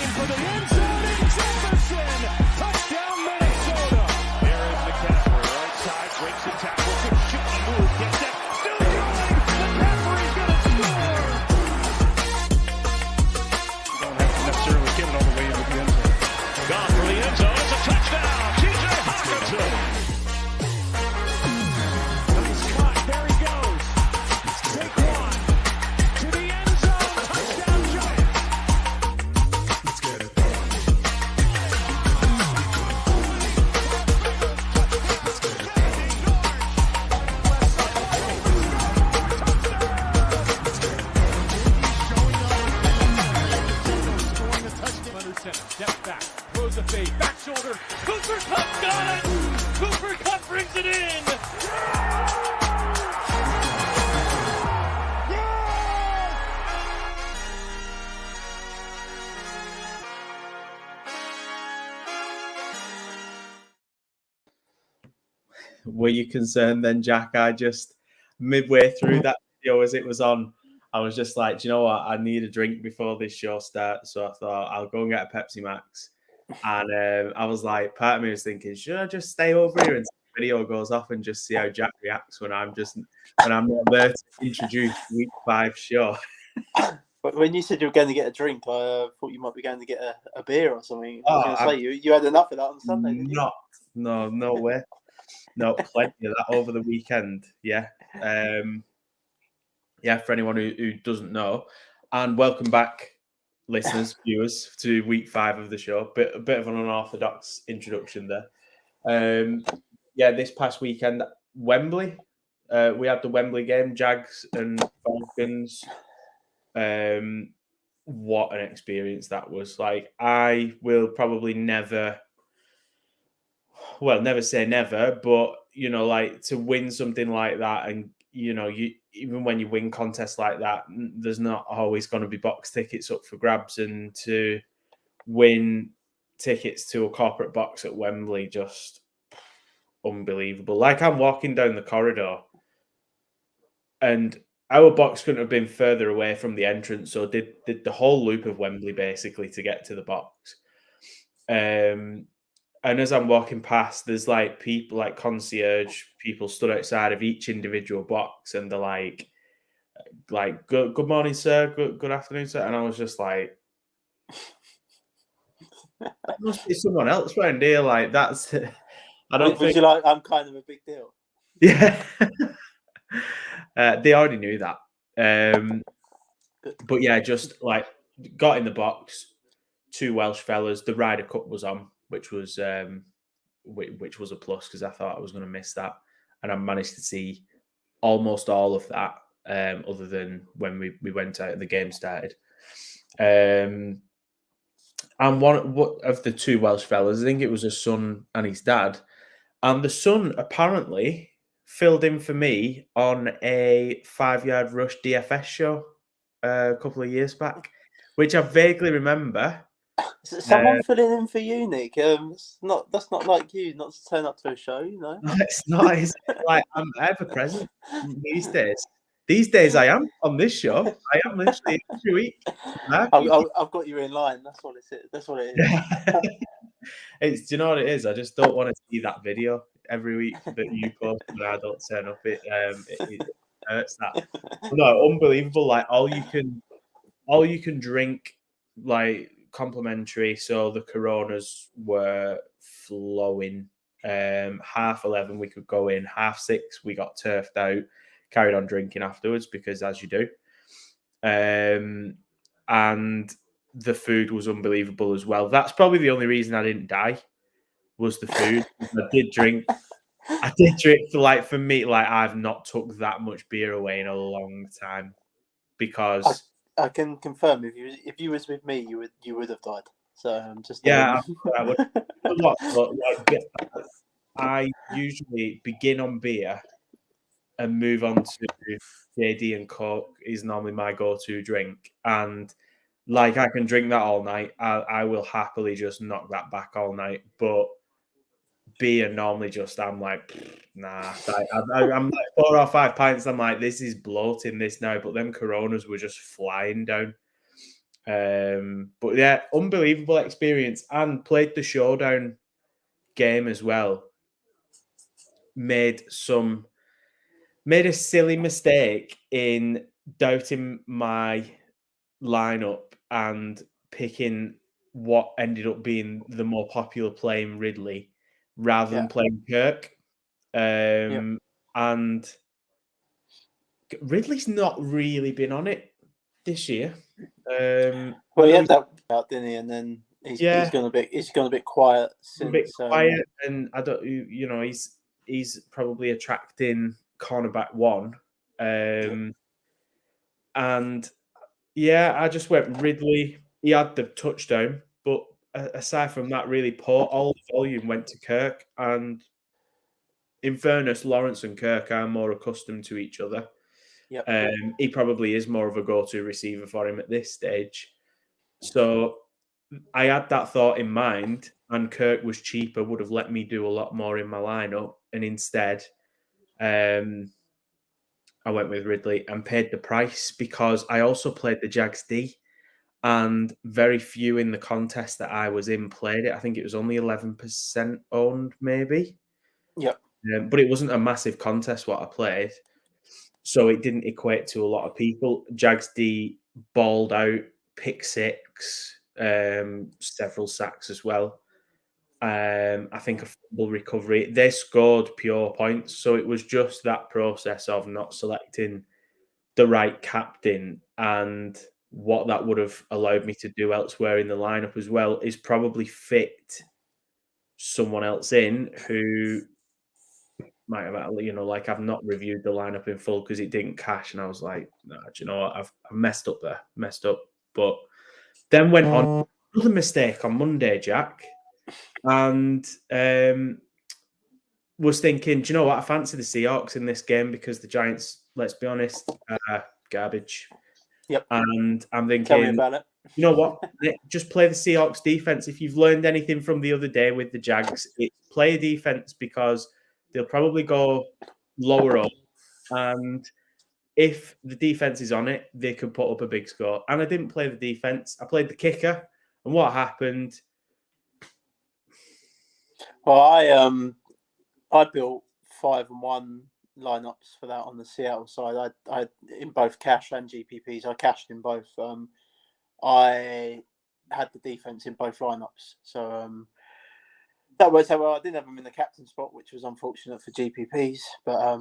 for the end zone, and Jefferson! Touchdown, Minnesota! Here is McCaffrey, right side, breaks the tackle, good shifty move, gets that, still going! McCaffrey's gonna score! Don't have to necessarily get it all the way into the end zone. Gone for the end zone, it's a touchdown! T.J. Hawkinson! Nice cut, there he goes! Take one! To the end zone, touchdown Giants! Let's get it. Step back, throws a fade, back shoulder, Cooper Kupp got it! Cooper Kupp brings it in! Were you concerned then, Jack? I just, midway through that video as it was on, I was just like, do you know what? I need a drink before this show starts. So I thought I'll go and get a Pepsi Max. And I was like, part of me was thinking, should I just stay over here until the video goes off and just see how Jack reacts when I'm not there to introduce week 5 show? But when you said you were going to get a drink, I thought you might be going to get a beer or something. Oh, I was going to say, you had enough of that on Sunday, didn't you? No way. No, plenty of that over the weekend. Yeah. Yeah, for anyone who doesn't know. And welcome back, listeners, viewers, to week 5 of the show. A bit of an unorthodox introduction there. Yeah, this past weekend, Wembley. We had the Wembley game, Jags and Falcons. What an experience that was. Like, I will probably never say never, but, you know, like, to win something like that, and, you know, even when you win contests like that, there's not always going to be box tickets up for grabs, and to win tickets to a corporate box at Wembley, just unbelievable. Like, I'm walking down the corridor and our box couldn't have been further away from the entrance, so did the whole loop of Wembley basically to get to the box. And as I'm walking past, there's like people, like concierge people, stood outside of each individual box, and they're like good morning, sir, good afternoon, sir. And I was just like, there must be someone else around here. Like, that's I don't think. You like, I'm kind of a big deal. Yeah. They already knew that. But yeah, just like got in the box, 2 Welsh fellas. The Ryder Cup was on, which was a plus, because I thought I was going to miss that, and I managed to see almost all of that, other than when we went out and the game started. And one of the 2 Welsh fellas, I think it was a son and his dad, and the son apparently filled in for me on a 5-yard rush DFS show a couple of years back, which I vaguely remember. Is someone filling in for you, Nick? That's not like you, not to turn up to a show, you know. No, it's not. It's like I'm ever present these days. These days, I am on this show. I am literally every week. I've got you in line. That's what it is. That's what it is. Do you know what it is? I just don't want to see that video every week that you post when I don't turn up. It hurts that. No, unbelievable. Like, all you can drink, like, complimentary. So the Coronas were flowing. 11:30 we could go in. 6:30 we got turfed out. Carried on drinking afterwards, because as you do. And the food was unbelievable as well. That's probably the only reason I didn't die, was the food. I did drink for me, like, I've not took that much beer away in a long time, because I can confirm if you was with me, you would have died. So I'm just I would. I usually begin on beer and move on to JD and Coke is normally my go-to drink. And like, I can drink that all night. I will happily just knock that back all night. But beer normally I'm like, nah. I'm like 4 or 5 pints. I'm like, this is bloating this now. But them Coronas were just flying down. But yeah, unbelievable experience, and played the showdown game as well. Made a silly mistake in doubting my lineup and picking what ended up being the more popular play in Ridley rather than playing Kirk. And Ridley's not really been on it this year. Well, he had that out, didn't he? And then he's gone a bit quiet since. A bit quiet, and I don't, he's probably attracting cornerback one, and yeah, I just went Ridley. He had the touchdown, but aside from that, really poor. All the volume went to Kirk, and in fairness, Lawrence and Kirk are more accustomed to each other. He probably is more of a go-to receiver for him at this stage. So I had that thought in mind, and Kirk was cheaper, would have let me do a lot more in my lineup. And instead, I went with Ridley and paid the price because I also played the Jags D, and very few in the contest that I was in played it. I think it was only 11% owned, maybe. But it wasn't a massive contest what I played, so it didn't equate to a lot of people. Jags D balled out, pick six, several sacks as well. I think a fumble recovery. They scored pure points, so it was just that process of not selecting the right captain, and what that would have allowed me to do elsewhere in the lineup as well is probably fit someone else in who might have, like I've not reviewed the lineup in full because it didn't cash, and I was like, no, do you know what? I've messed up there, but then went on another mistake on Monday, Jack, and was thinking, do you know what? I fancy the Seahawks in this game because the Giants, let's be honest, garbage. And I'm thinking, tell me about it. You know what? Just play the Seahawks defense. If you've learned anything from the other day with the Jags, it's play defense because they'll probably go lower up. And if the defense is on it, they could put up a big score. And I didn't play the defense. I played the kicker. And what happened? Well, I built 5-1 lineups for that on the Seattle side. I in both cash and GPPs. I cashed in both. I had the defense in both lineups, so that worked out well. I didn't have them in the captain spot, which was unfortunate for GPPs. But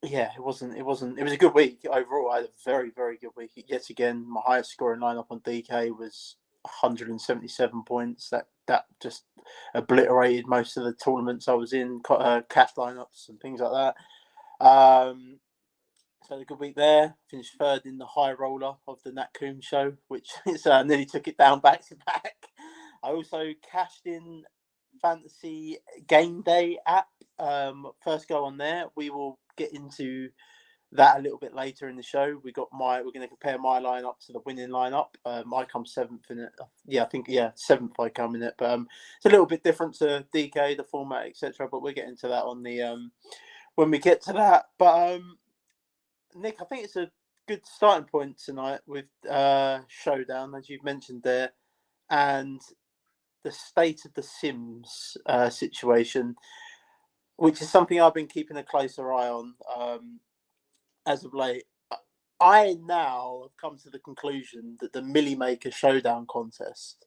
yeah, it wasn't. It was a good week overall. I had a very, very good week. Yet again, my highest scoring lineup on DK was 177 points. That just obliterated most of the tournaments I was in, cash lineups and things like that. So a good week there. Finished third in the high roller of the Nat Coombe show, which is nearly took it down back to back. I also cashed in Fantasy Gameday app. First go on there. We will get into that a little bit later in the show. We're going to compare my lineup to the winning lineup. I come seventh in it. I think seventh I come in it. But it's a little bit different to DK, the format, etc. But we'll get into that on the when we get to that. But Nick, I think it's a good starting point tonight with Showdown, as you've mentioned there, and the state of the Sims situation, which is something I've been keeping a closer eye on as of late. I now have come to the conclusion that the Millie Maker Showdown contest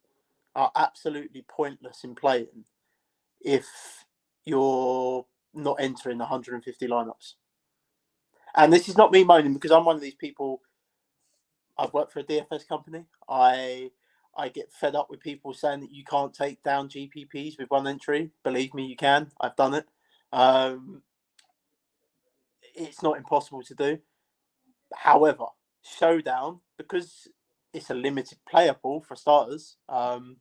are absolutely pointless in playing if you're not entering 150 lineups. And this is not me moaning because I'm one of these people. I've worked for a DFS company. I get fed up with people saying that you can't take down GPPs with one entry. Believe me, you can. I've done it. It's not impossible to do. However, Showdown, because it's a limited player pool for starters, and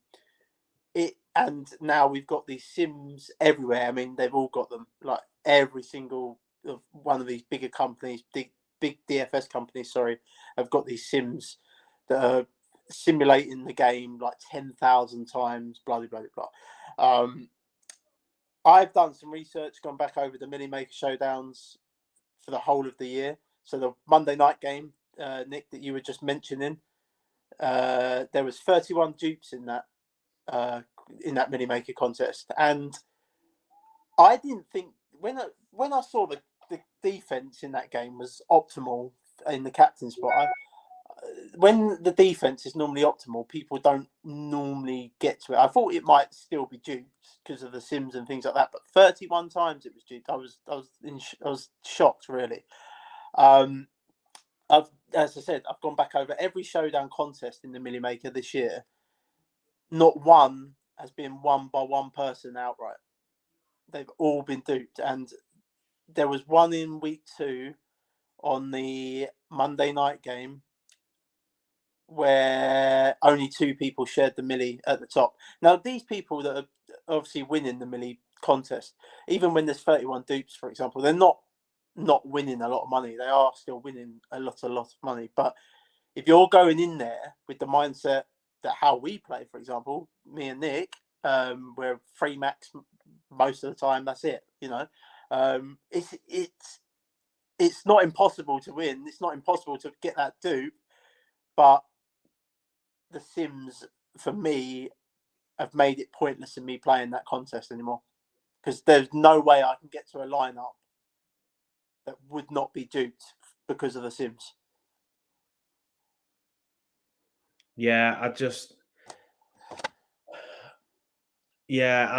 now we've got these Sims everywhere. I mean, they've all got them. Like every single one of these bigger companies, big DFS companies, have got these Sims that are simulating the game like 10,000 times, blah, blah, blah, blah. I've done some research, gone back over the Millie Maker Showdowns for the whole of the year. So the Monday night game, Nick, that you were just mentioning, there was 31 dupes in that Millie Maker contest, and I didn't think when I saw the defense in that game was optimal in the captain spot. When the defense is normally optimal, people don't normally get to it. I thought it might still be duped because of the sims and things like that, but 31 times it was duped. I was shocked, really. As I said, I've gone back over every showdown contest in the Millie Maker this year. Not one has been won by one person outright. They've all been duped, and there was one in week 2 on the Monday night game where only 2 people shared the Millie at the top. Now, these people that are obviously winning the Millie contest, even when there's 31 dupes, for example, they're not winning a lot of money. They are still winning a lot of money. But if you're going in there with the mindset that how we play, for example, me and Nick, we're free max most of the time. That's it. It's not impossible to win. It's not impossible to get that dupe, but the sims for me have made it pointless in me playing that contest anymore, because there's no way I can get to a lineup that would not be duped because of the sims. Yeah,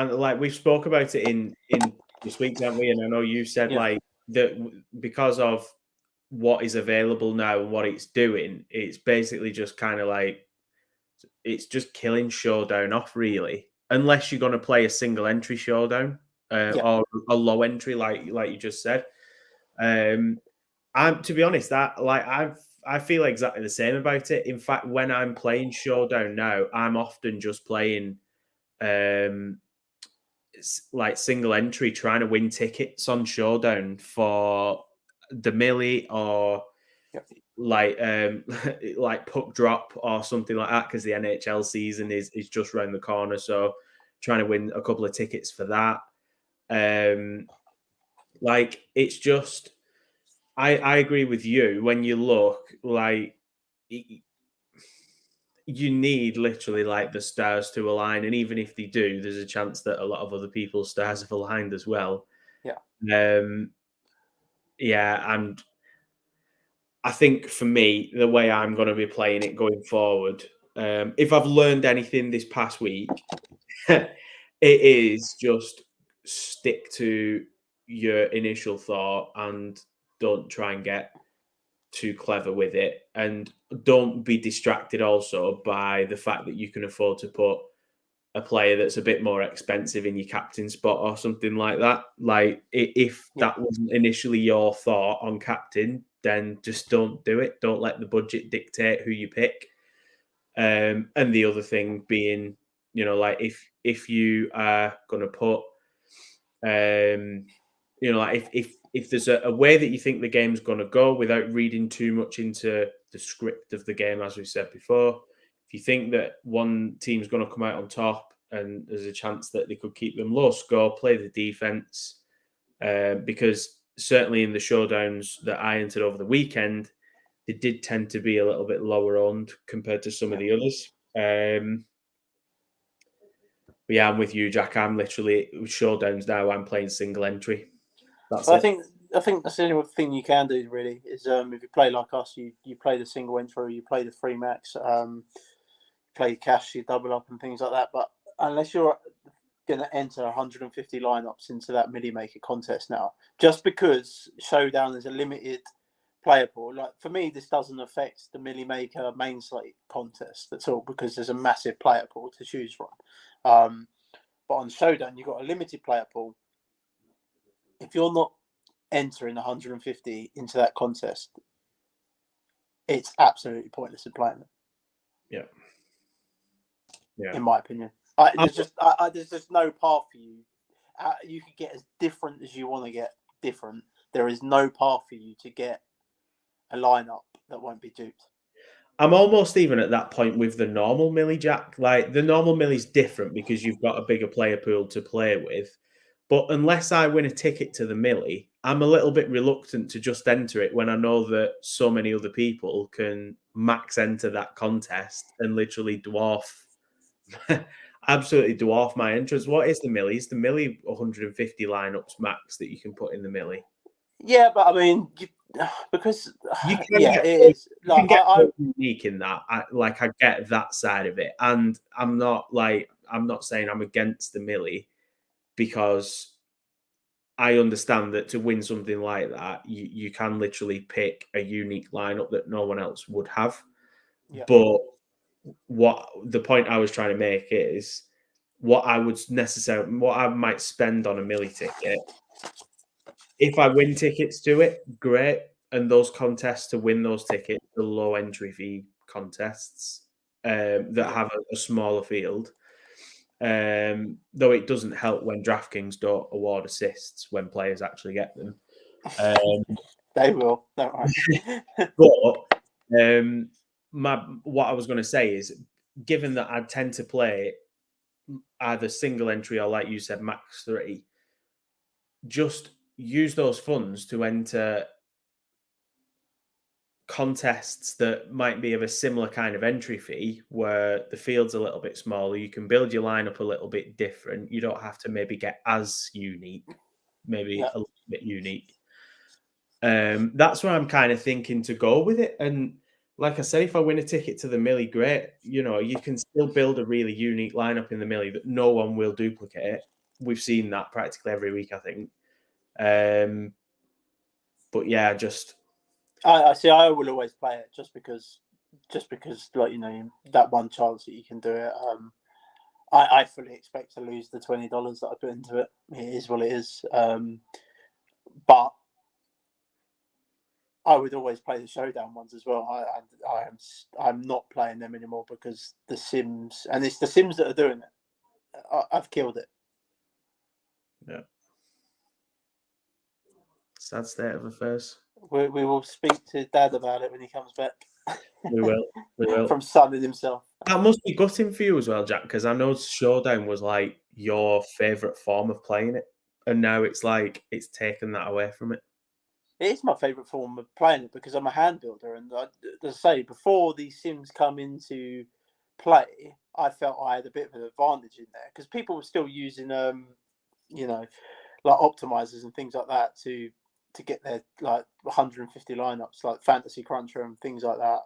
and like we've spoke about it in this week, haven't we? And I know you said like that because of what is available now and what it's doing, it's basically just kind of like it's just killing showdown off, really, unless you're going to play a single entry showdown or a low entry, like you just said. I'm to be honest, that like I feel exactly the same about it. In fact, when I'm playing showdown now, I'm often just playing like single entry, trying to win tickets on showdown for the millie or like puck drop or something like that, because the NHL season is just around the corner. So trying to win a couple of tickets for that. Like it's just I agree with you. When you look, like you need literally like the stars to align, and even if they do, there's a chance that a lot of other people's stars have aligned as well. And I think for me, the way I'm going to be playing it going forward, if I've learned anything this past week, it is just stick to your initial thought and don't try and get too clever with it, and don't be distracted also by the fact that you can afford to put a player that's a bit more expensive in your captain spot or something like that. Like if that wasn't initially your thought on captain, then just don't do it. Don't let the budget dictate who you pick. And the other thing being, like if you are going to put, like if there's a way that you think the game's going to go without reading too much into the script of the game, as we said before, if you think that one team's going to come out on top and there's a chance that they could keep them low score, play the defense, because certainly in the showdowns that I entered over the weekend, they did tend to be a little bit lower owned compared to some of the others. But yeah, I'm with you, Jack. I'm literally with showdowns now. I'm playing single entry. I think that's the only thing you can do really is if you play like us, you play the single entry, you play the free max, play cash, you double up and things like that. But unless you're going to enter 150 lineups into that Millie Maker contest now, just because showdown is a limited player pool, like for me, this doesn't affect the Millie Maker main slate contest at all because there's a massive player pool to choose from. But on showdown, you've got a limited player pool. If you're not entering 150 into that contest, it's absolutely pointless in playing it. Yeah. In my opinion, there's just no path for you. You can get as different as you want to get different. There is no path for you to get a lineup that won't be duped. I'm almost even at that point with the normal Millie, Jack. Like the normal Millie's different because you've got a bigger player pool to play with. But unless I win a ticket to the Millie, I'm a little bit reluctant to just enter it when I know that so many other people can max enter that contest and literally absolutely dwarf my entrance. What is the millie? Is the millie 150 lineups max that you can put in the millie? Yeah, but I mean, because You can yeah, get, it is. you can Like get I unique in that. I get that side of it, and I'm not saying I'm against the millie because I understand that to win something like that, you can literally pick a unique lineup that no one else would have. yeah, But what the point I was trying to make is what I might spend on a milli ticket. If I win tickets to it, great. And those contests to win those tickets, the low entry fee contests that have a smaller field. Though it doesn't help when DraftKings don't award assists when players actually get them. they will. Don't worry. But what I was going to say is, given that I tend to play either single entry or, like you said, max 3, just use those funds to enter contests that might be of a similar kind of entry fee where the field's a little bit smaller. You can build your lineup a little bit different. You don't have to maybe get as unique, maybe a little bit unique. That's where I'm kind of thinking to go with it. And like I said, if I win a ticket to the millie, great. You know, you can still build a really unique lineup in the millie that no one will duplicate. We've seen that practically every week, I think. But yeah, I see. I will always play it just because, like that one chance that you can do it. I fully expect to lose the $20 that I put into it. It is what it is. But I would always play the showdown ones as well. I'm not playing them anymore because the Sims, and it's the Sims that are doing it. I've killed it. Yeah. Sad state of affairs. We will speak to Dad about it when he comes back. We will. From sunning himself. That must be gutting for you as well, Jack, because I know Showdown was like your favourite form of playing it. And now it's like it's taken that away from it. It is my favourite form of playing it because I'm a hand builder. And as I say, before these Sims come into play, I felt I had a bit of an advantage in there because people were still using, like optimizers and things like that to get their like 150 lineups, like Fantasy Cruncher and things like that.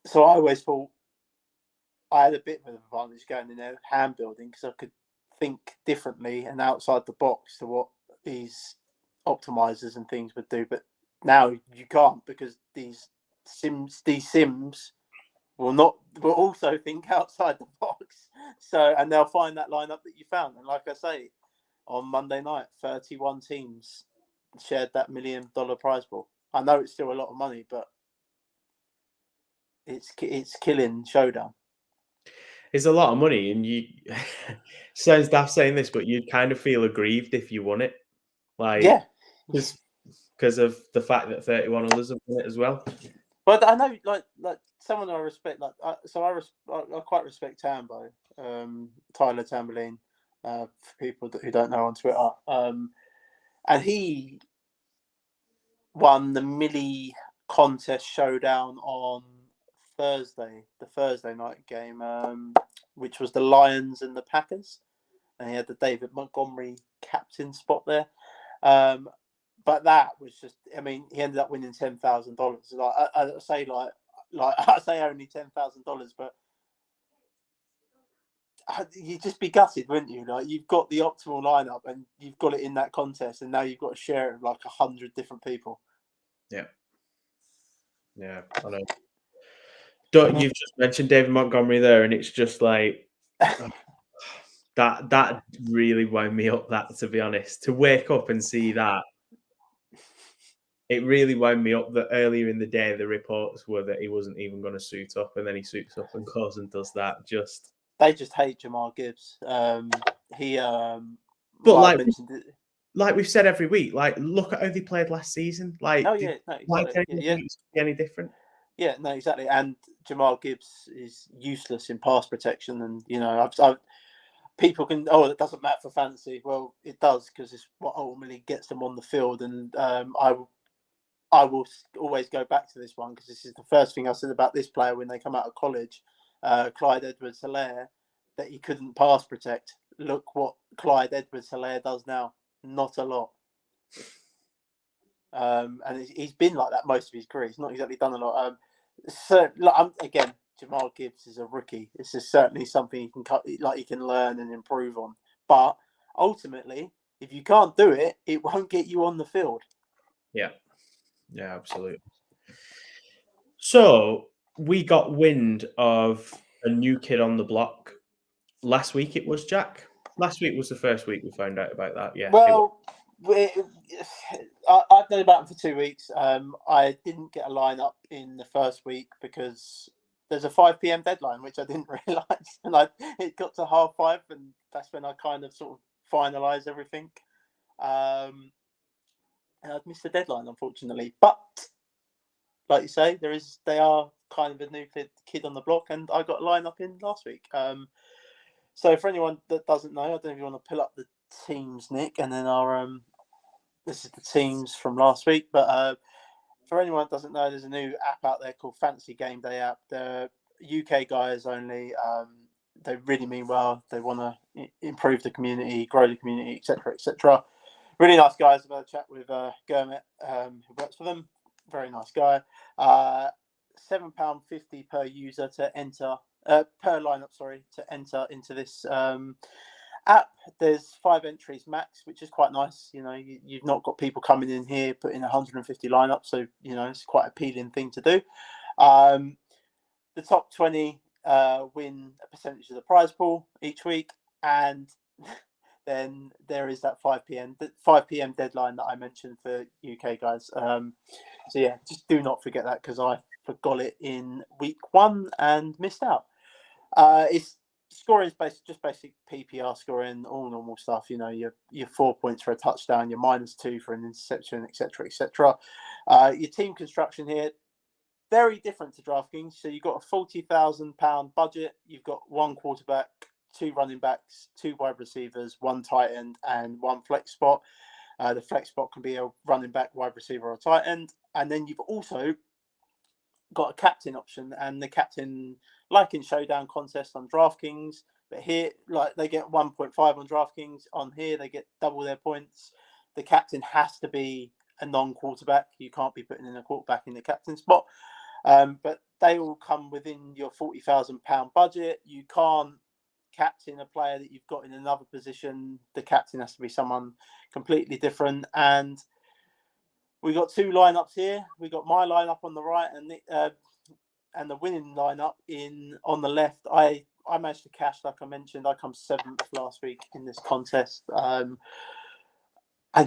So I always thought I had a bit of an advantage going in there hand building because I could think differently and outside the box to what these optimizers and things would do. But now you can't because these Sims will also think outside the box. So, and they'll find that lineup that you found. And like I say, on Monday night, 31 teams shared that $1 million prize pool. I know it's still a lot of money, but it's killing Showdown. It's a lot of money, and you sounds daft saying this, but you'd kind of feel aggrieved if you won it, like because of the fact that 31 others have won it as well. But I know, like someone I respect, I quite respect Tambo, Tyler Tamboline, for people who don't know on Twitter, and he won the Millie contest showdown on Thursday, the Thursday night game, which was the Lions and the Packers, and he had the David Montgomery captain spot there. But that was just, I mean, he ended up winning $10,000. Like I say, like I say only $10,000, but you'd just be gutted, wouldn't you? Like you've got the optimal lineup and you've got it in that contest, and now you've got to share it with like 100 different people. Yeah, I know. You've just mentioned David Montgomery there, and it's just like that really wound me up. That, to be honest, to wake up and see that, it really wound me up that earlier in the day the reports were that he wasn't even going to suit up, and then he suits up and goes and does that. They just hate Jamal Gibbs. But like we've said every week, like look at how they played last season. Like, any different? Yeah, no, exactly. And Jamal Gibbs is useless in pass protection, and people can, oh, it doesn't matter for fantasy. Well, it does, because it's what ultimately gets them on the field. And I will always go back to this one, because this is the first thing I said about this player when they come out of college, Clyde Edwards-Helaire, that he couldn't pass protect. Look what Clyde Edwards-Helaire does now. Not a lot. And he's been like that most of his career. He's not exactly done a lot. So again, Jamal Gibbs is a rookie. This is certainly something he can learn and improve on. But ultimately, if you can't do it, it won't get you on the field. Yeah, absolutely. So we got wind of a new kid on the block. Last week it was Jack. Last week was the first week we found out about that. Yeah. Well, I've known about him for 2 weeks. I didn't get a lineup in the first week because there's a 5 p.m. deadline, which I didn't realise. And it got to 5:30, and that's when I kind of sort of finalised everything. And I'd missed the deadline, unfortunately. But like you say, they are kind of a new kid on the block, and I got a lineup in last week. So for anyone that doesn't know, I don't know if you want to pull up the teams, Nick, and then this is the teams from last week. But for anyone that doesn't know, there's a new app out there called Fantasy Gameday app. They're UK guys only. They really mean well. They want to improve the community, grow the community, etc., etc. Really nice guys. I've had a chat with Gurmit, who works for them. Very nice guy. £7.50 per user to enter. Per lineup, to enter into this app. There's 5 entries max, which is quite nice. You know, you've not got people coming in here putting 150 lineups, so you know it's quite an appealing thing to do. The top 20 win a percentage of the prize pool each week, and then there is that 5 p.m. deadline that I mentioned for UK guys. So yeah, just do not forget that, because I forgot it in week 1 and missed out. It's scoring is just basic PPR scoring, all normal stuff. You know, your 4 points for a touchdown, your -2 for an interception, etc., etc. Your team construction here, very different to DraftKings. So you've got a £40,000 budget. You've got 1 quarterback, 2 running backs, 2 wide receivers, 1 tight end, and 1 flex spot. The flex spot can be a running back, wide receiver, or a tight end. And then you've also got a captain option, and the captain, like in Showdown contest on DraftKings, but here, like, they get 1.5 on DraftKings. On here, they get double their points. The captain has to be a non-quarterback. You can't be putting in a quarterback in the captain spot. But they all come within your £40,000 budget. You can't captain a player that you've got in another position. The captain has to be someone completely different. And we got 2 lineups here. We got my lineup on the right, and the winning lineup on the left. I managed to cash, like I mentioned. I come 7th last week in this contest. And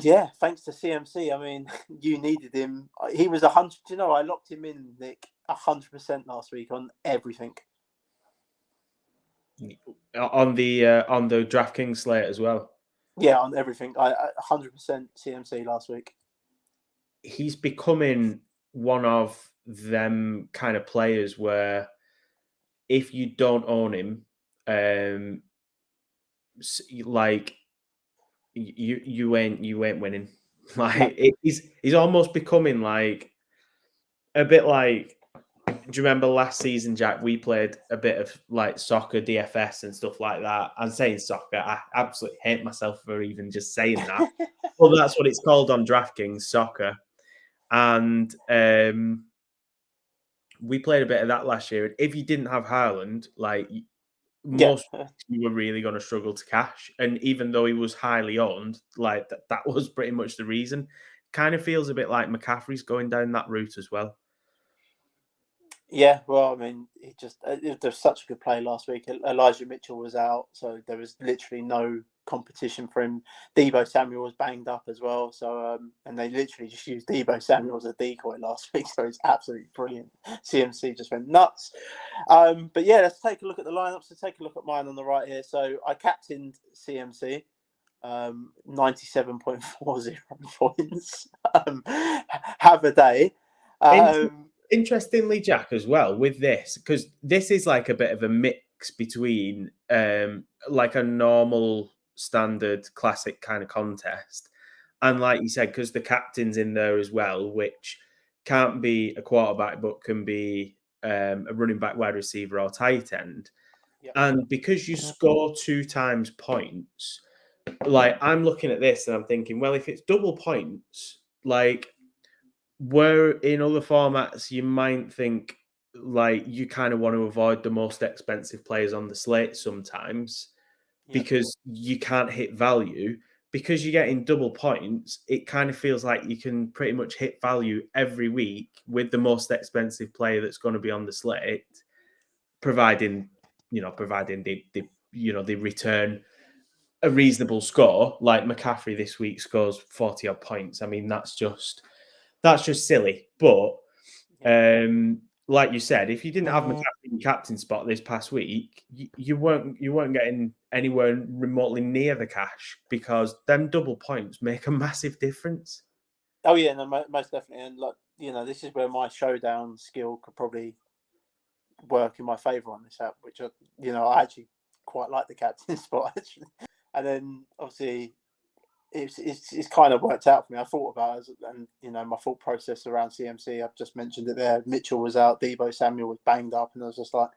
yeah, thanks to CMC. I mean, you needed him. He was 100. You know, I locked him in, Nick, 100% last week on everything. On the DraftKings slate as well. Yeah, on everything. I 100% CMC last week. He's becoming one of them kind of players where if you don't own him, like you ain't winning. Like he's almost becoming like a bit like. Do you remember last season, Jack? We played a bit of like soccer, DFS, and stuff like that. I'm saying soccer. I absolutely hate myself for even just saying that. Well, that's what it's called on DraftKings, soccer. And we played a bit of that last year. If you didn't have Haaland, like most, you were really going to struggle to cash. And even though he was highly owned, like that was pretty much the reason. Kind of feels a bit like McCaffrey's going down that route as well. Yeah, well, I mean, it was such a good play last week. Elijah Mitchell was out, so there was literally no competition for him. Deebo Samuel was banged up as well, so and they literally just used Deebo Samuel as a decoy last week, so it's absolutely brilliant. CMC just went nuts. But yeah, let's take a look at the lineups. Let's take a look at mine on the right here. So I captained CMC, 97.40 points. Have a day. Interestingly, Jack, as well with this, because this is like a bit of a mix between like a normal, standard, classic kind of contest, and like you said, because the captain's in there as well, which can't be a quarterback, but can be a running back, wide receiver, or tight end. Yep. And because you score 2 times points, like I'm looking at this and I'm thinking, well, if it's double points, like where in other formats you might think like you kind of want to avoid the most expensive players on the slate sometimes because you can't hit value. Because you're getting double points, it kind of feels like you can pretty much hit value every week with the most expensive player that's going to be on the slate, providing they return a reasonable score. Like McCaffrey this week scores 40 odd points. I mean, that's just silly. But like you said, if you didn't have McCaffrey in your captain spot this past week, you weren't getting anywhere remotely near the cash, because them double points make a massive difference. Oh yeah, no, most definitely. And like, this is where my showdown skill could probably work in my favour on this app, which I actually quite like the captain spot actually. And then obviously it's kind of worked out for me. I thought about it, and my thought process around CMC, I've just mentioned it there. Mitchell was out, Deebo Samuel was banged up, and I was just like,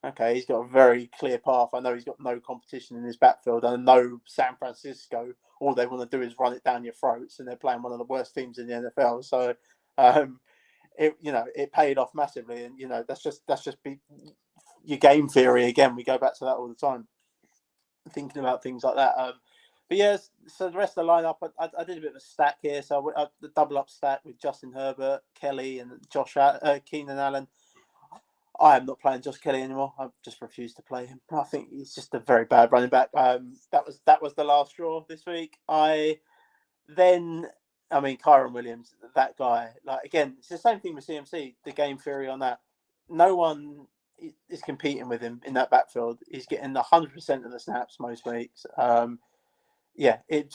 okay, he's got a very clear path. I know he's got no competition in his backfield. I know San Francisco, all they want to do is run it down your throats, and they're playing one of the worst teams in the NFL. So it paid off massively, and that's just your game theory again. We go back to that all the time, thinking about things like that. But yeah, so the rest of the lineup, I did a bit of a stack here. So I the double up stack with Justin Herbert, Kelly, and Keenan Allen. I am not playing Josh Kelly anymore. I've just refused to play him. I think he's just a very bad running back. That was the last straw this week. Kyron Williams, that guy. Like again, it's the same thing with CMC. The game theory on that. No one is competing with him in that backfield. He's getting 100% of the snaps most weeks. It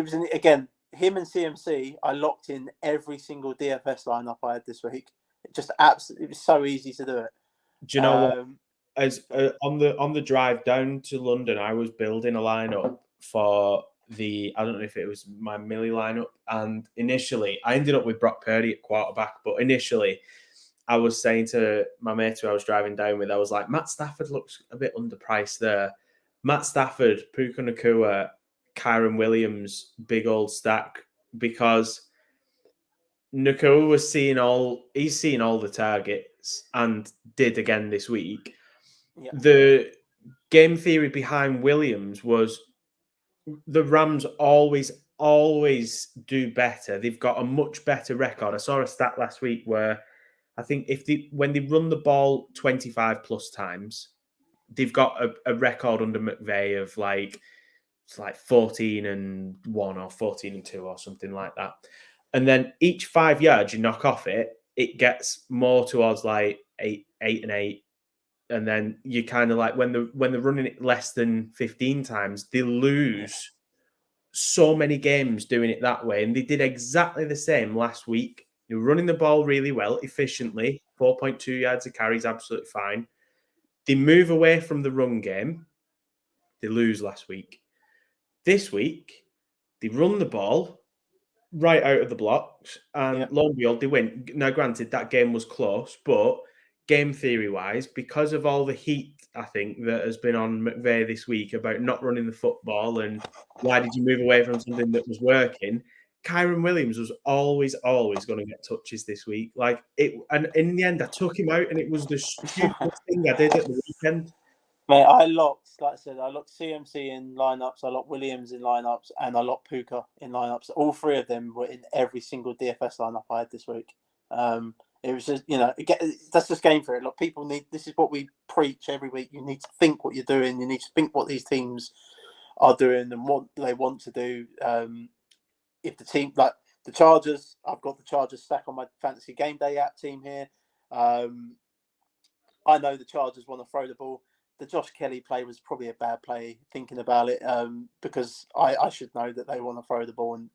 was again him and CMC. I locked in every single DFS lineup I had this week. It was so easy to do it. Do you know what? As on the drive down to London, I was building a lineup for I don't know if it was my Millie lineup, and initially I ended up with Brock Purdy at quarterback, but initially I was saying to my mate who I was driving down with, I was like, Matt Stafford looks a bit underpriced there. Matt Stafford, Puka Nacua, Kyron Williams, big old stack, because Nacua was seeing all the targets and did again this week. Yeah. The game theory behind Williams was the Rams always do better. They've got a much better record. I saw a stat last week where I think when they run the ball 25 plus times, they've got a record under McVay of it's like 14-1 or 14-2 or something like that. And then each 5 yards you knock off it gets more towards like 8-8. And then you kind of like when they're running it less than 15 times, they lose so many games doing it that way. And they did exactly the same last week. They were running the ball really well, efficiently. 4.2 yards a carry is absolutely fine. They move away from the run game. They lose last week. This week, they run the ball right out of the blocks, and lo and behold, they win. Now, granted, that game was close, but game theory-wise, because of all the heat, I think, that has been on McVay this week about not running the football and why did you move away from something that was working, Kyron Williams was always going to get touches this week. And in the end, I took him out, and it was the stupidest thing I did at the weekend. Mate, I locked CMC in lineups, I locked Williams in lineups, and I locked Puka in lineups. All three of them were in every single DFS lineup I had this week. It was just, that's just game theory. Look, people this is what we preach every week. You need to think what you're doing. You need to think what these teams are doing and what they want to do. If the team, like the Chargers, I've got the Chargers stack on my Fantasy Gameday app team here. I know the Chargers want to throw the ball. The Josh Kelly play was probably a bad play, thinking about it, because I should know that they want to throw the ball. And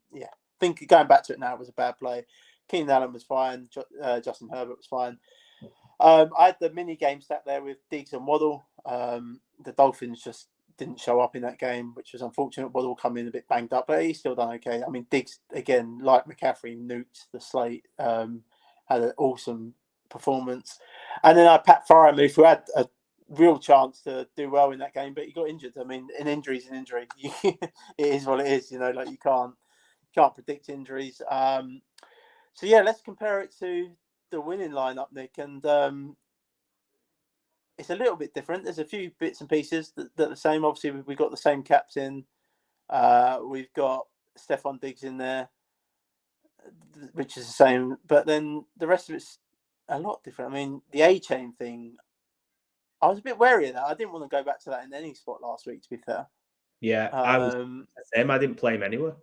going back to it now, it was a bad play. Keenan Allen was fine. Justin Herbert was fine. I had the mini game stat there with Diggs and Waddle. The Dolphins just didn't show up in that game, which was unfortunate. Waddle come in a bit banged up, but he's still done okay. I mean, Diggs, again, like McCaffrey, nuked the slate, had an awesome performance. And then I had Pat Fryermuth, who had a real chance to do well in that game, but he got injured. I mean, an injury is an injury. It is what it is, you know, like you can't predict injuries. So yeah, let's compare it to the winning lineup, Nick, and it's a little bit different. There's a few bits and pieces that are the same. Obviously, we've got the same captain. We've got Stephon Diggs in there, which is the same. But then the rest of it's a lot different. I mean, the A-chain thing, I was a bit wary of that. I didn't want to go back to that in any spot last week, to be fair. Yeah, I was the same. I didn't play him anywhere.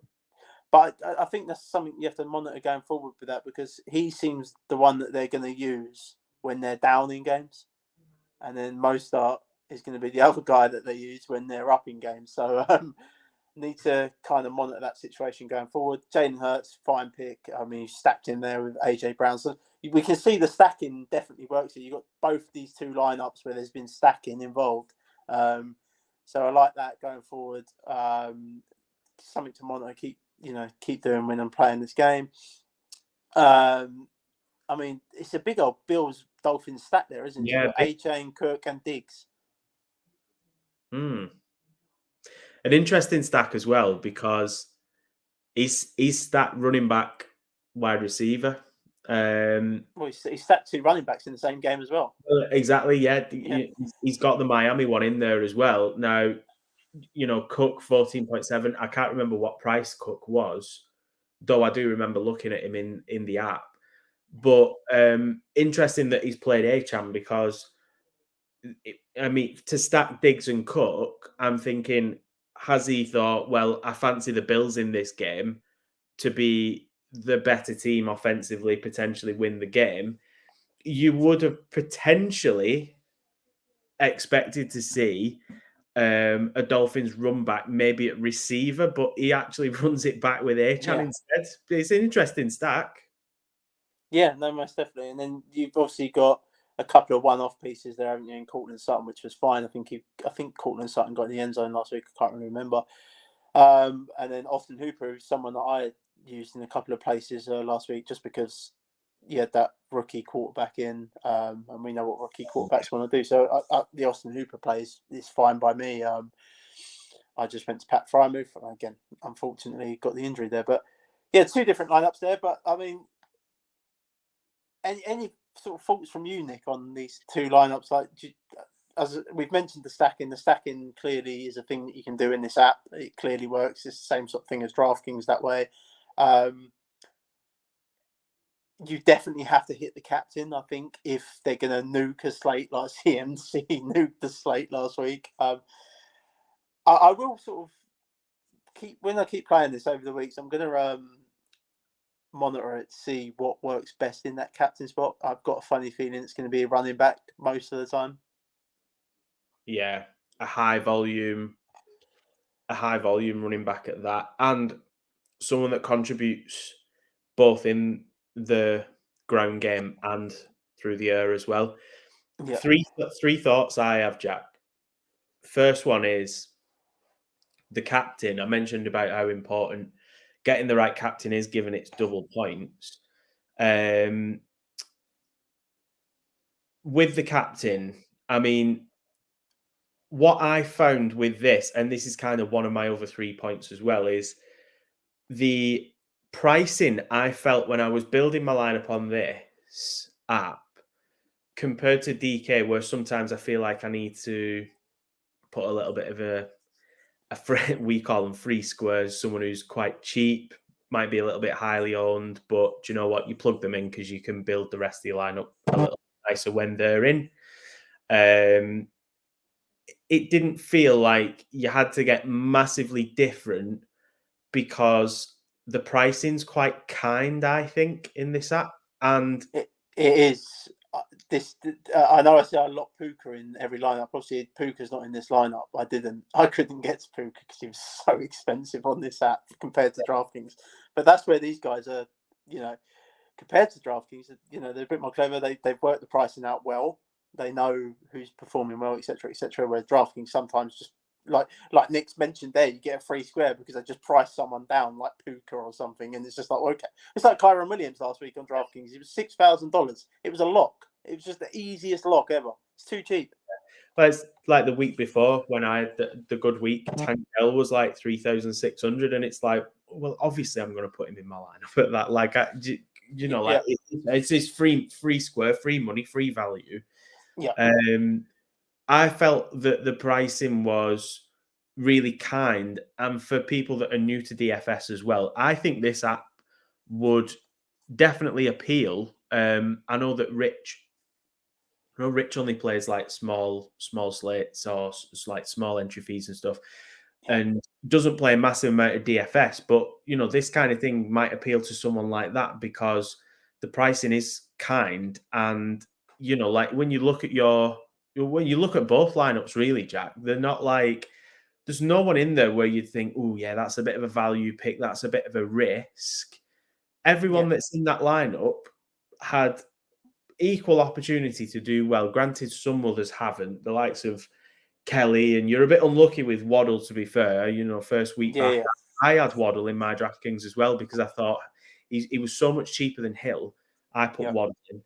But I think that's something you have to monitor going forward with that, because he seems the one that they're going to use when they're down in games. And then Mostert is going to be the other guy that they use when they're up in games. So need to kind of monitor that situation going forward. Jalen Hurts, fine pick. I mean, he's stacked in there with AJ Brown. So we can see the stacking definitely works. So you've got both these two lineups where there's been stacking involved. So I like that going forward. Something to monitor. Keep doing when I'm playing this game. I mean, it's a big old Bills-Dolphins stack there, isn't it? Yeah, You've got A-Chain, Cook, and Diggs. An interesting stack as well, because he's stacked running back, wide receiver. Well, he's stacked two running backs in the same game as well. Exactly, yeah. He's got the Miami one in there as well. Now, Cook 14.7. I can't remember what price Cook was, though I do remember looking at him in the app. But interesting that he's played A-Chan, because, to stack Diggs and Cook, I'm thinking, has he thought, well, I fancy the Bills in this game to be the better team offensively, potentially win the game? You would have potentially expected to see a Dolphins run back, maybe at receiver, but he actually runs it back with A-Chan instead. It's an interesting stack. Yeah, no, most definitely. And then you've obviously got a couple of one-off pieces there, haven't you, in Cortland Sutton, which was fine. I think Cortland Sutton got in the end zone last week. I can't really remember. And then Austin Hooper, who's someone that I used in a couple of places last week, just because you had that rookie quarterback in, and we know what rookie quarterbacks want to do. So the Austin Hooper plays is fine by me. I just went to Pat Fryermuth, and again, unfortunately, got the injury there. But yeah, two different lineups there. But I mean, any sort of thoughts from you, Nick, on these two lineups? Like, as we've mentioned, the stacking clearly is a thing that you can do in this app. It clearly works. It's the same sort of thing as DraftKings that way. You definitely have to hit the captain, I think, if they're going to nuke a slate like CMC nuked the slate last week. I will sort of when I keep playing this over the weeks, I'm going to monitor it, see what works best in that captain spot. I've got a funny feeling it's going to be a running back most of the time. Yeah, a high volume running back at that, and someone that contributes both in the ground game and through the air as well. Yeah. Three thoughts I have, Jack. First one is the captain. I mentioned about how important getting the right captain is, given it's double points. With the captain, I mean, what I found with this, and this is kind of one of my other 3 points as well, is the pricing I felt when I was building my lineup on this app compared to DK, where sometimes I feel like I need to put a little bit of we call them free squares, someone who's quite cheap, might be a little bit highly owned, but do you know what? You plug them in because you can build the rest of your lineup a little nicer when they're in. It didn't feel like you had to get massively different, because the pricing's quite kind, I think, in this app. And it is. I know I say I lock Puka in every lineup. Obviously, Puka's not in this lineup. I couldn't get to Puka because he was so expensive on this app compared to DraftKings. But that's where these guys are, compared to DraftKings, they're a bit more clever. They've worked the pricing out well. They know who's performing well, etc., etc. Whereas DraftKings sometimes just like Nick's mentioned there, you get a free square because they just price someone down like Puka or something, and it's just like, okay. It's like Kyron Williams last week on DraftKings. It was $6,000. It was a lock. It was just the easiest lock ever. It's too cheap. But it's like the week before when I had the good week, Tankel was like 3,600, and it's like, well, obviously I'm going to put him in my lineup at that. Like, it's this free square, free money, free value. Yeah. I felt that the pricing was really kind, and for people that are new to DFS as well, I think this app would definitely appeal. I know that Rich only plays like small slates or like small entry fees and stuff, and doesn't play a massive amount of DFS. But this kind of thing might appeal to someone like that because the pricing is kind, and like when you look at both lineups, really, Jack, they're not like there's no one in there where you'd think, oh yeah, that's a bit of a value pick, that's a bit of a risk. Everyone that's in that lineup had equal opportunity to do well. Granted, some others haven't. The likes of Kelly, and you're a bit unlucky with Waddle, to be fair. First week back, I had Waddle in my DraftKings as well because I thought he was so much cheaper than Hill. I put Waddle in.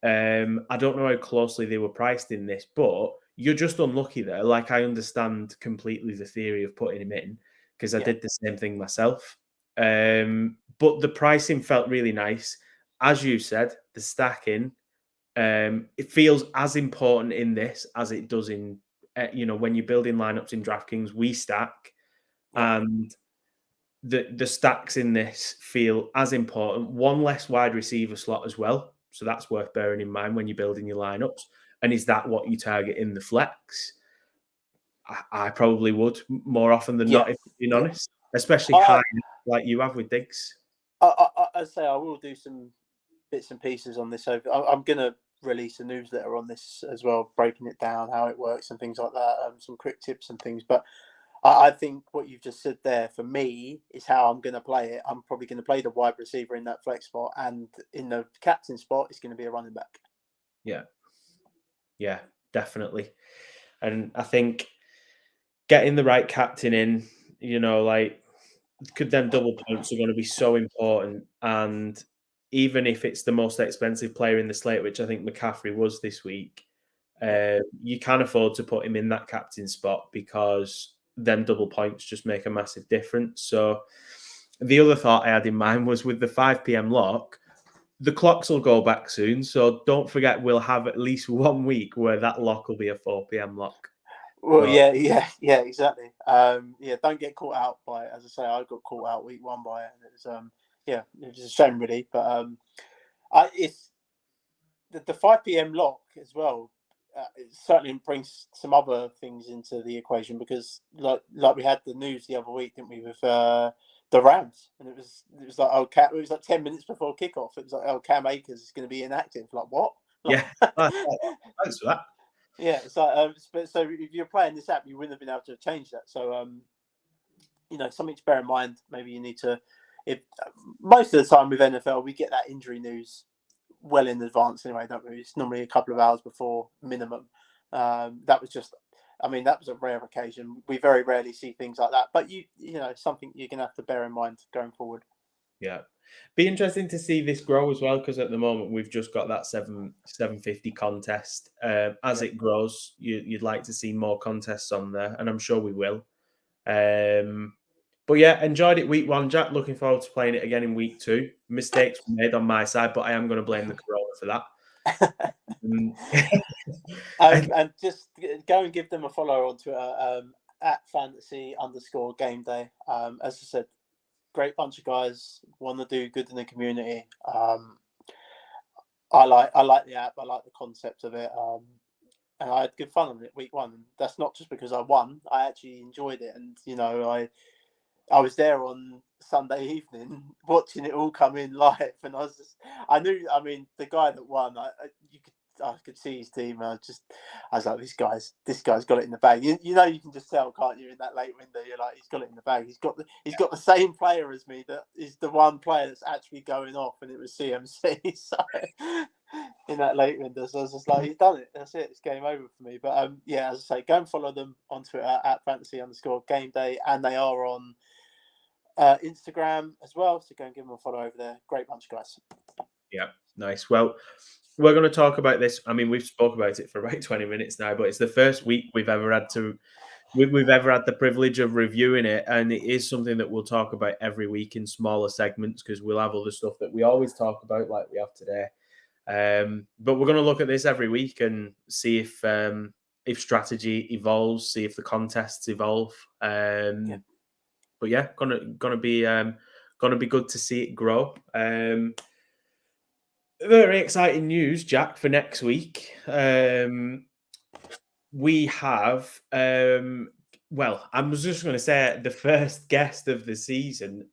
I don't know how closely they were priced in this, but you're just unlucky there. Like, I understand completely the theory of putting him in because I did the same thing myself. But the pricing felt really nice. As you said, the stacking, it feels as important in this as it does in, when you're building lineups in DraftKings, we stack, and the stacks in this feel as important. One less wide receiver slot as well. So that's worth bearing in mind when you're building your lineups. And is that what you target in the flex? I probably would more often than not, if I'm being honest, especially high like you have with Diggs. I say I will do some bits and pieces on this. I'm going to release a newsletter on this as well, breaking it down, how it works and things like that, some quick tips and things. But I think what you've just said there for me is how I'm going to play it. I'm probably going to play the wide receiver in that flex spot, and in the captain spot, it's going to be a running back. Yeah, definitely. And I think getting the right captain in, could them double points are going to be so important. And even if it's the most expensive player in the slate, which I think McCaffrey was this week, you can afford to put him in that captain spot because then double points just make a massive difference. So the other thought I had in mind was with the 5 p.m. lock, the clocks will go back soon. So don't forget, we'll have at least 1 week where that lock will be a 4 p.m. lock. Well, yeah, exactly. Don't get caught out by it. As I say, I got caught out week 1 by it. And it was a shame really. But it's the 5 p.m. lock as well. It certainly brings some other things into the equation because, like we had the news the other week, didn't we, with the Rams, and it was like it was like 10 minutes before kickoff. It was like Cam Akers is going to be inactive. Like what? Thanks for that. Yeah, so if you're playing this app, you wouldn't have been able to change that. So something to bear in mind. Maybe you need to. If most of the time with NFL, we get that injury news well in advance anyway, don't we? It's normally a couple of hours before minimum. That was a rare occasion. We very rarely see things like that, but something you're gonna have to bear in mind going forward. Yeah, be interesting to see this grow as well, because at the moment we've just got that 750 contest. As it grows, you'd like to see more contests on there, and I'm sure we will. But yeah, enjoyed it week 1, Jack. Looking forward to playing it again in week 2. Mistakes were made on my side, but I am going to blame the corona for that. And just go and give them a follow on Twitter at Fantasy_Gameday. As I said, great bunch of guys, want to do good in the community. I like the app. I like the concept of it. And I had good fun on it week 1. That's not just because I won. I actually enjoyed it, and I was there on Sunday evening watching it all come in live, and I knew. I mean, the guy that won, I could see his team. I was like, this guy's got it in the bag. You know, you can just tell, can't you? In that late window, you're like, he's got it in the bag. He's got the same player as me. That is the one player that's actually going off, and it was CMC. So in that late window, so I was just like, he's done it. That's it. It's game over for me. But yeah, as I say, go and follow them on Twitter at @fantasy_gameday, and they are on Instagram as well. So go and give them a follow over there. Great bunch of guys. Yeah, nice. Well, we're going to talk about this. I mean, we've spoke about it for about 20 minutes now, but it's the first week we've ever had the privilege of reviewing it, and it is something that we'll talk about every week in smaller segments because we'll have other stuff that we always talk about, like we have today. But we're going to look at this every week and see if strategy evolves, see if the contests evolve. But yeah, gonna be good to see it grow. Very exciting news, Jack, for next week. We have, well, I was just going to say the first guest of the season.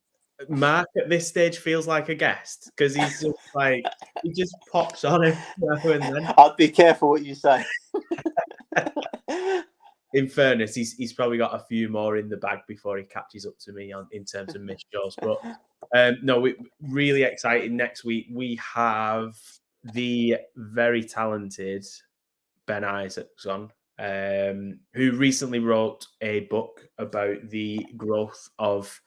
Mark at this stage feels like a guest because he's just like, he just pops on it now and then. I'd be careful what you say. In fairness, he's probably got a few more in the bag before he catches up to me in terms of missed shows. But no, we're really excited. Next week, we have the very talented Ben Isaacs on, who recently wrote a book about the growth of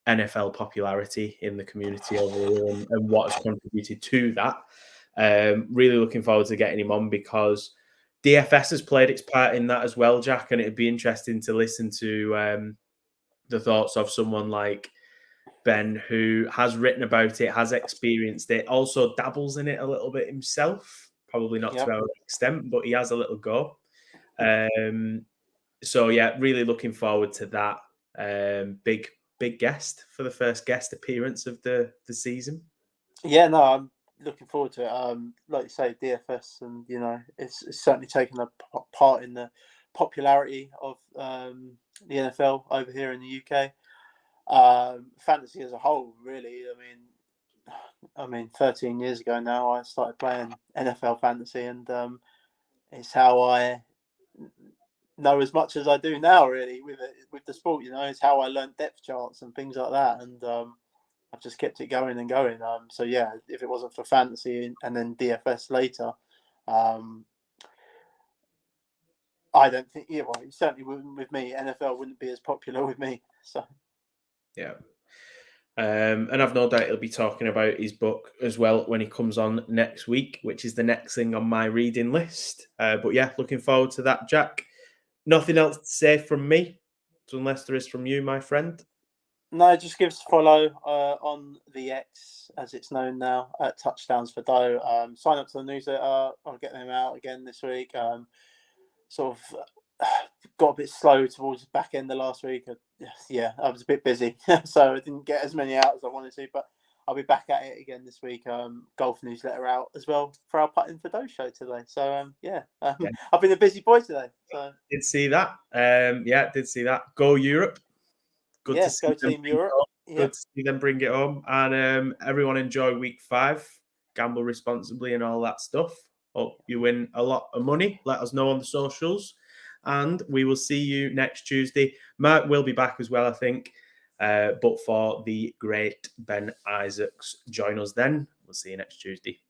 NFL popularity in the community over here and what has contributed to that. Really looking forward to getting him on because DFS has played its part in that as well, Jack, and it'd be interesting to listen to the thoughts of someone like Ben, who has written about it, has experienced it, also dabbles in it a little bit himself, probably not to our extent, but he has a little go. So yeah, really looking forward to that. Big guest for the first guest appearance of the season. Yeah, no, I'm looking forward to it. Like you say, DFS, and you know, it's certainly taken a part in the popularity of the NFL over here in the UK. Fantasy as a whole, really. I mean, 13 years ago now, I started playing NFL fantasy, and it's how I know as much as I do now, really, with the sport. You know, it's how I learned depth charts and things like that, and I've just kept it going and going. So yeah, if it wasn't for fantasy and then DFS later, I don't think. Yeah, well, it certainly wouldn't with me. NFL wouldn't be as popular with me. So yeah. And I've no doubt he'll be talking about his book as well when he comes on next week, which is the next thing on my reading list. But yeah, looking forward to that, Jack. Nothing else to say from me, unless there is from you, my friend. No, just give us a follow on the X, as it's known now, at Touchdowns for Dough. Sign up to the newsletter. I'll get them out again this week. Sort of got a bit slow towards the back end of last week. Yeah, I was a bit busy, so I didn't get as many out as I wanted to, but I'll be back at it again this week. Golf newsletter out as well for our Putting for Dough show today. So yeah. I've been a busy boy today. So did see that. Did see that. Go Europe. Good to see go Team Europe. Good to see them bring it home. And everyone enjoy week 5. Gamble responsibly and all that stuff. Hope you win a lot of money. Let us know on the socials. And we will see you next Tuesday. Mark will be back as well, I think. But for the great Ben Isaacs, join us then. We'll see you next Tuesday.